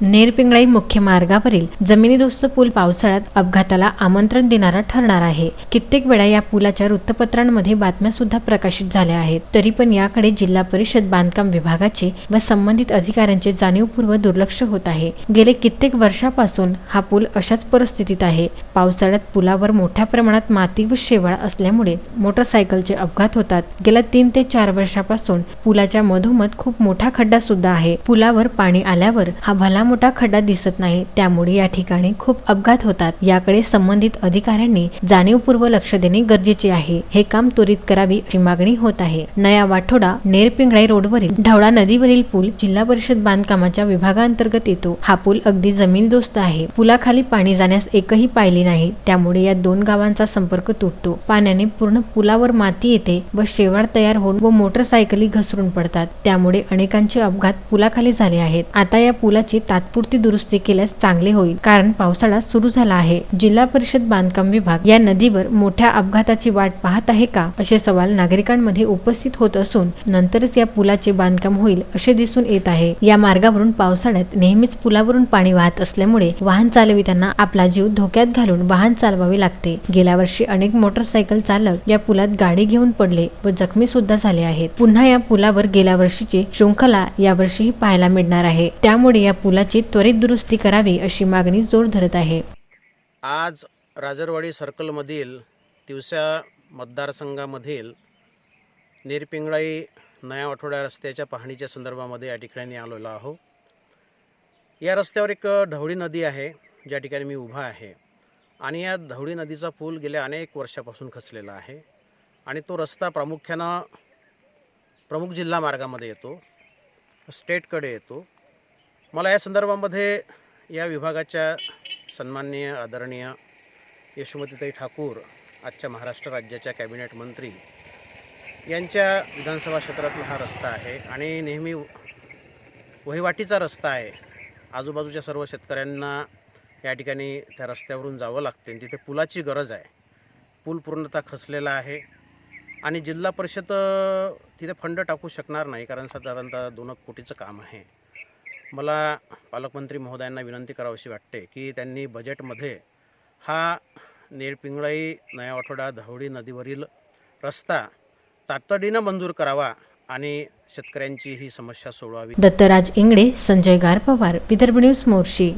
नेरपिंगळाई मुख्य मार्गावरील जमिनीदोस्त पूल पावसाळ्यात अपघाताला आमंत्रण देणारा ठरणार आहे। कित्येक वेळा या पुलाच्या वृत्तपत्रांमध्ये बातम्या सुद्धा प्रकाशित झाल्या आहेत, तरी पण याकडे जिल्हा परिषद बांधकाम विभागाचे व संबंधित अधिकाऱ्यांचे जाणीवपूर्वक दुर्लक्ष होत आहे। गेले कित्येक वर्षापासून हा पूल अशाच परिस्थितीत आहे। पावसाळ्यात पुलावर मोठ्या प्रमाणात माती व शेवाळ असल्यामुळे मोटरसायकलचे अपघात होतात। गेल्या 3 ते 4 वर्षापासून पुलाच्या मधोमध खूप मोठा खड्डा सुद्धा आहे। पुलावर पाणी आल्यावर हा भला मोठा खड्डा दिसत नाही, त्यामुळे या ठिकाणी खूप अपघात होतात। याकडे संबंधित अधिकाऱ्यांनी जाणीवपूर्वक लक्ष देणे गरजेचे आहे। हे काम त्वरित करावी अशी मागणी होत आहे। नया वाठोडा नेरपिंगळाई रोडवरील ढवळा नदीवरील पूल जिल्हा परिषद बांधकामाच्या विभागांतर्गत येतो। हा पूल अगदी जमीनदोस्त आहे। पुलाखाली पाणी जाण्यास एकही पायली नाही, त्यामुळे या 2 गावांचा संपर्क तुटतो। पाण्याने पूर्ण पुलावर माती येते व शेवाळ तयार होऊन व मोटरसायकली घसरून पडतात, त्यामुळे अनेकांचे अपघात पुलाखाली झाले आहेत। आता या पुलाची तात्पुरती दुरुस्ती केल्यास चांगले होईल, कारण पावसाळा सुरू झाला आहे। जिल्हा परिषद बांधकाम विभाग या नदीवर मोठ्या अपघाताची वाट पाहत आहे का, असे सवाल नागरिकांमध्ये उपस्थित होत असून नंतरच या पुलाचे बांधकाम होईल असे दिसून येत आहे। या मार्गावरून पावसाळ्यात नेहमीच पुलावरून पाणी वाहत असल्यामुळे वाहन चालविताना आपला जीव धोक्यात घालून वाहन चालवावे लागते। गेल्या वर्षी अनेक मोटरसायकल चालक या पुलात गाडी घेऊन पडले व जखमी सुद्धा झाले आहेत। पुन्हा या पुलावर गेल्या वर्षीची शृंखला यावर्षीही पाहायला मिळणार आहे, त्यामुळे या पुलाची त्वरित दुरुस्ती करावी अशी मागणी जोर धरत आहे। आज राजरवाडी सर्कलमधील तिवसा मतदारसंघामधील नेरपिंगळाई नया वाठोडा रस्त्याच्या पाहणीच्या संदर्भामध्ये या ठिकाणी आलेलो आहो। या रस्त्यावर एक ढवळी नदी आहे, ज्या ठिकाणी मी उभा आहे, आणि या ढवळी नदीचा पूल गेल्या अनेक वर्षापासून खचलेला आहे आणि तो रस्ता प्रामुख्यानं प्रमुख जिल्हा मार्गामध्ये येतो, स्टेटकडे येतो। मला या संदर्भामध्ये या विभागाच्या सन्माननीय आदरणीय यशोमतीताई ठाकूर, आजच्या महाराष्ट्र राज्याच्या कॅबिनेट मंत्री, यांच्या विधानसभा क्षेत्रातला हा रस्ता आहे आणि नेहमी वहिवाटीचा रस्ता आहे। आजूबाजूच्या सर्व शेतकऱ्यांना या ठिकाणी त्या रस्त्यावरून जावं लागते, तिथे पुलाची गरज आहे। पूल पूर्णतः खचलेला आहे आणि जिल्हा परिषद तिथे फंड टाकू शकणार नाही, कारण साधारणतः 2 कोटीचं काम आहे। मला पालकमंत्री महोदयांना विनंती करावीशी वाटते की त्यांनी बजेटमध्ये हा नेरपिंगळाई नया वाठोडा ढवळी नदीवरील रस्ता तातडीनं मंजूर करावा आणि शेतकऱ्यांची ही समस्या सोडवावी। दत्तराज इंगळे, संजय गारपवार, विदर्भ न्यूज, मोर्शी।